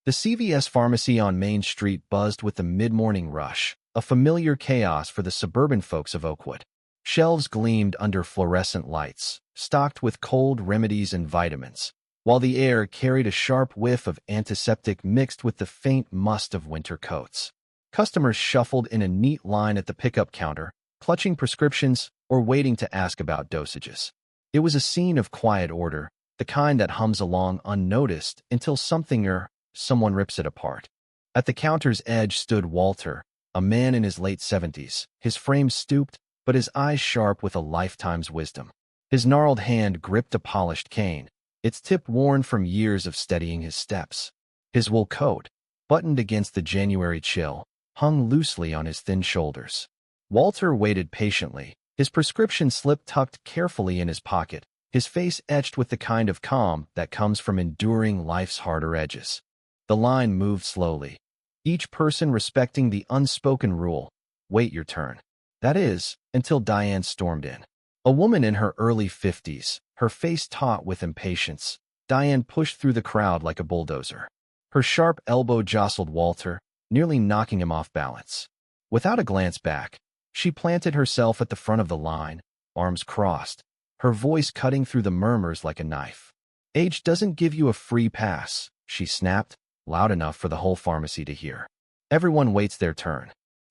The CVS pharmacy on Main Street buzzed with the mid-morning rush, a familiar chaos for the suburban folks of Oakwood. Shelves gleamed under fluorescent lights, stocked with cold remedies and vitamins, while the air carried a sharp whiff of antiseptic mixed with the faint must of winter coats. Customers shuffled in a neat line at the pickup counter, clutching prescriptions or waiting to ask about dosages. It was a scene of quiet order, the kind that hums along unnoticed until someone rips it apart. At the counter's edge stood Walter, a man in his late 70s, his frame stooped, but his eyes sharp with a lifetime's wisdom. His gnarled hand gripped a polished cane, its tip worn from years of steadying his steps. His wool coat, buttoned against the January chill, hung loosely on his thin shoulders. Walter waited patiently, his prescription slip tucked carefully in his pocket, his face etched with the kind of calm that comes from enduring life's harder edges. The line moved slowly, each person respecting the unspoken rule, wait your turn. That is, until Diane stormed in. A woman in her early 50s, her face taut with impatience, Diane pushed through the crowd like a bulldozer. Her sharp elbow jostled Walter, nearly knocking him off balance. Without a glance back, she planted herself at the front of the line, arms crossed, her voice cutting through the murmurs like a knife. Age doesn't give you a free pass, she snapped, loud enough for the whole pharmacy to hear. Everyone waits their turn.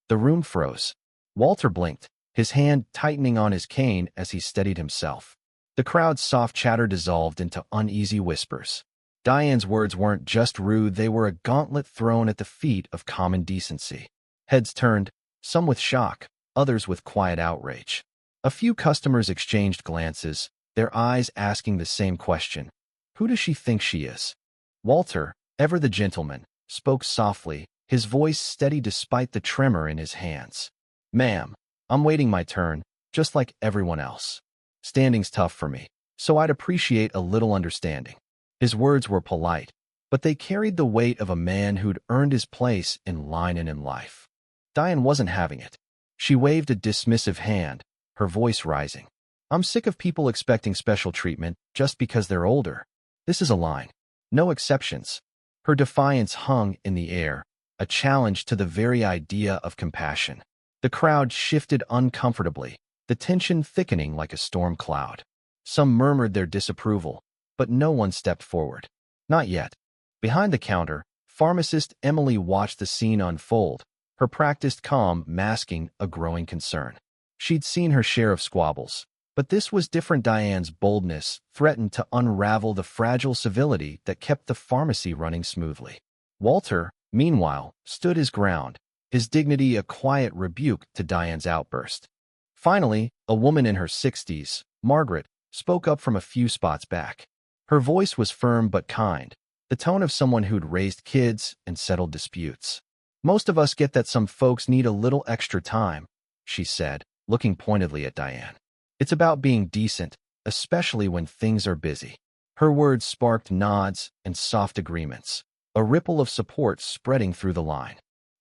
The room froze. Walter blinked, his hand tightening on his cane as he steadied himself. The crowd's soft chatter dissolved into uneasy whispers. Diane's words weren't just rude, they were a gauntlet thrown at the feet of common decency. Heads turned, some with shock, others with quiet outrage. A few customers exchanged glances, their eyes asking the same question. Who does she think she is? Walter, ever the gentleman, spoke softly, his voice steady despite the tremor in his hands. Ma'am, I'm waiting my turn, just like everyone else. Standing's tough for me, so I'd appreciate a little understanding. His words were polite, but they carried the weight of a man who'd earned his place in line and in life. Diane wasn't having it. She waved a dismissive hand, her voice rising. I'm sick of people expecting special treatment just because they're older. This is a line. No exceptions. Her defiance hung in the air, a challenge to the very idea of compassion. The crowd shifted uncomfortably, the tension thickening like a storm cloud. Some murmured their disapproval, but no one stepped forward. Not yet. Behind the counter, pharmacist Emily watched the scene unfold, her practiced calm masking a growing concern. She'd seen her share of squabbles, but this was different. Diane's boldness threatened to unravel the fragile civility that kept the pharmacy running smoothly. Walter, meanwhile, stood his ground, his dignity a quiet rebuke to Diane's outburst. Finally, a woman in her 60s, Margaret, spoke up from a few spots back. Her voice was firm but kind, the tone of someone who'd raised kids and settled disputes. Most of us get that some folks need a little extra time, she said, looking pointedly at Diane. It's about being decent, especially when things are busy. Her words sparked nods and soft agreements, a ripple of support spreading through the line.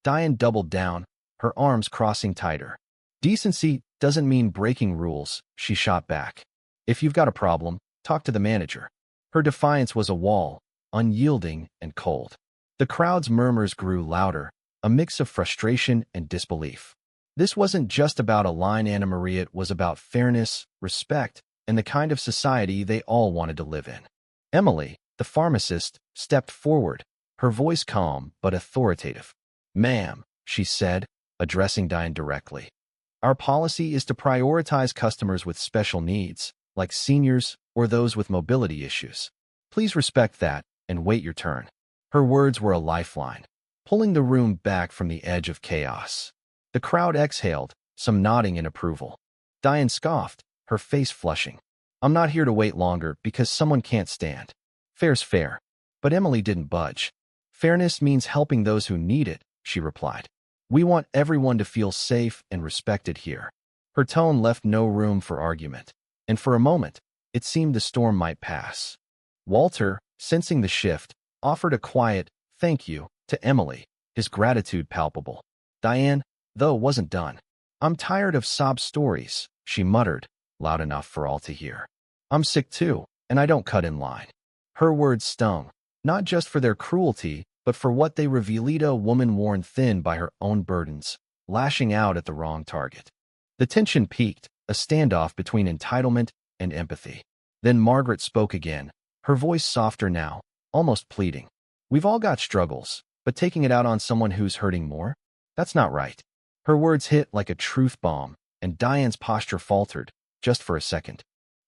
Diane doubled down, her arms crossing tighter. Decency doesn't mean breaking rules, she shot back. If you've got a problem, talk to the manager. Her defiance was a wall, unyielding and cold. The crowd's murmurs grew louder, a mix of frustration and disbelief. This wasn't just about a line, Anna Maria, it was about fairness, respect, and the kind of society they all wanted to live in. Emily, the pharmacist, stepped forward, her voice calm but authoritative. Ma'am, she said, addressing Diane directly. Our policy is to prioritize customers with special needs, like seniors or those with mobility issues. Please respect that and wait your turn. Her words were a lifeline, pulling the room back from the edge of chaos. The crowd exhaled, some nodding in approval. Diane scoffed, her face flushing. I'm not here to wait longer because someone can't stand. Fair's fair. But Emily didn't budge. Fairness means helping those who need it, she replied. We want everyone to feel safe and respected here. Her tone left no room for argument, and for a moment, it seemed the storm might pass. Walter, sensing the shift, offered a quiet thank you to Emily, his gratitude palpable. Diane, though, wasn't done. I'm tired of sob stories, she muttered, loud enough for all to hear. I'm sick too, and I don't cut in line. Her words stung, not just for their cruelty, but for what they revealed, a woman worn thin by her own burdens, lashing out at the wrong target. The tension peaked, a standoff between entitlement and empathy. Then Margaret spoke again, her voice softer now, almost pleading. We've all got struggles, but taking it out on someone who's hurting more? That's not right. Her words hit like a truth bomb, and Diane's posture faltered, just for a second.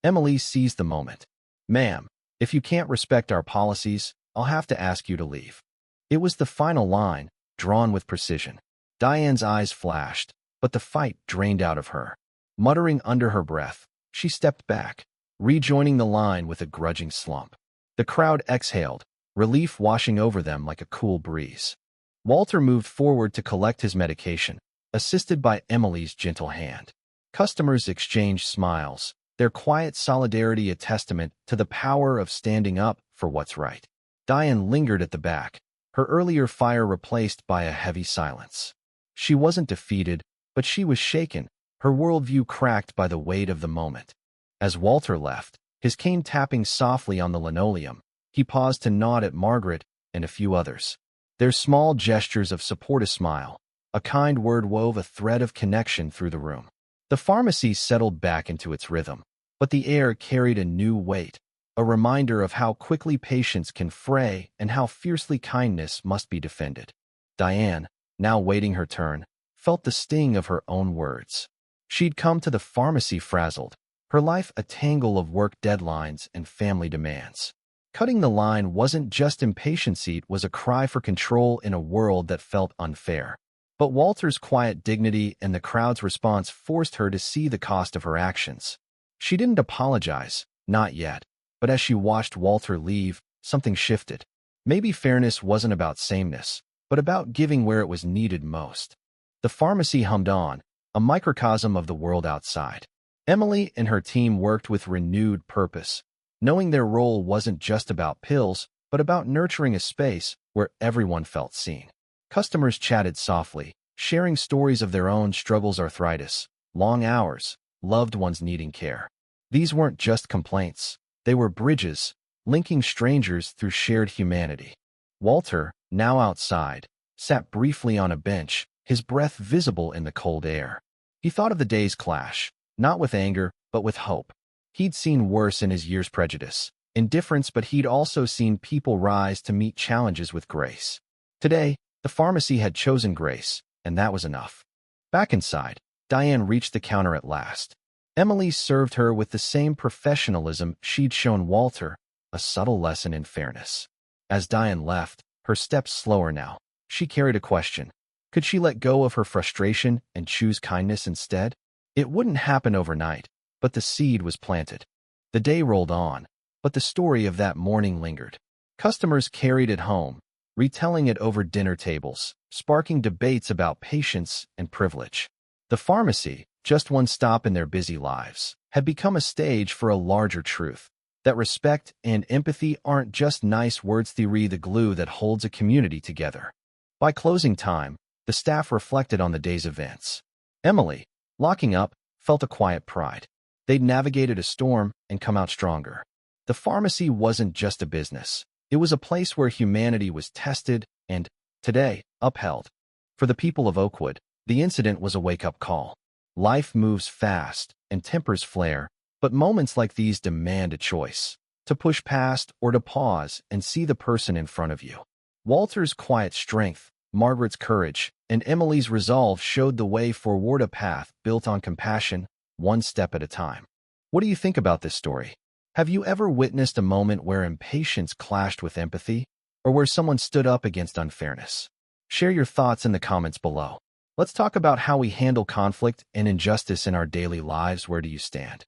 Emily seized the moment. Ma'am, if you can't respect our policies, I'll have to ask you to leave. It was the final line, drawn with precision. Diane's eyes flashed, but the fight drained out of her. Muttering under her breath, she stepped back, rejoining the line with a grudging slump. The crowd exhaled, relief washing over them like a cool breeze. Walter moved forward to collect his medication, assisted by Emily's gentle hand. Customers exchanged smiles, their quiet solidarity a testament to the power of standing up for what's right. Diane lingered at the back, her earlier fire replaced by a heavy silence. She wasn't defeated, but she was shaken, her worldview cracked by the weight of the moment. As Walter left, his cane tapping softly on the linoleum, he paused to nod at Margaret and a few others. Their small gestures of support, a smile, a kind word wove a thread of connection through the room. The pharmacy settled back into its rhythm, but the air carried a new weight, a reminder of how quickly patience can fray and how fiercely kindness must be defended. Diane, now waiting her turn, felt the sting of her own words. She'd come to the pharmacy frazzled, her life a tangle of work deadlines and family demands. Cutting the line wasn't just impatience, it was a cry for control in a world that felt unfair. But Walter's quiet dignity and the crowd's response forced her to see the cost of her actions. She didn't apologize, not yet, but as she watched Walter leave, something shifted. Maybe fairness wasn't about sameness, but about giving where it was needed most. The pharmacy hummed on, a microcosm of the world outside. Emily and her team worked with renewed purpose, knowing their role wasn't just about pills, but about nurturing a space where everyone felt seen. Customers chatted softly, sharing stories of their own struggles, arthritis, long hours, loved ones needing care. These weren't just complaints, they were bridges, linking strangers through shared humanity. Walter, now outside, sat briefly on a bench, his breath visible in the cold air. He thought of the day's clash, not with anger, but with hope. He'd seen worse in his year's prejudice, indifference, but he'd also seen people rise to meet challenges with grace. Today, the pharmacy had chosen grace, and that was enough. Back inside, Diane reached the counter at last. Emily served her with the same professionalism she'd shown Walter, a subtle lesson in fairness. As Diane left, her steps slower now, she carried a question. Could she let go of her frustration and choose kindness instead? It wouldn't happen overnight, but the seed was planted. The day rolled on, but the story of that morning lingered. Customers carried it home, retelling it over dinner tables, sparking debates about patience and privilege. The pharmacy, just one stop in their busy lives, had become a stage for a larger truth, that respect and empathy aren't just nice words, they're the glue that holds a community together. By closing time, the staff reflected on the day's events. Emily, locking up, felt a quiet pride. They'd navigated a storm and come out stronger. The pharmacy wasn't just a business. It was a place where humanity was tested and, today, upheld. For the people of Oakwood, the incident was a wake-up call. Life moves fast and tempers flare, but moments like these demand a choice, to push past or to pause and see the person in front of you. Walter's quiet strength, Margaret's courage, and Emily's resolve showed the way forward, a path built on compassion, one step at a time. What do you think about this story? Have you ever witnessed a moment where impatience clashed with empathy, or where someone stood up against unfairness? Share your thoughts in the comments below. Let's talk about how we handle conflict and injustice in our daily lives. Where do you stand?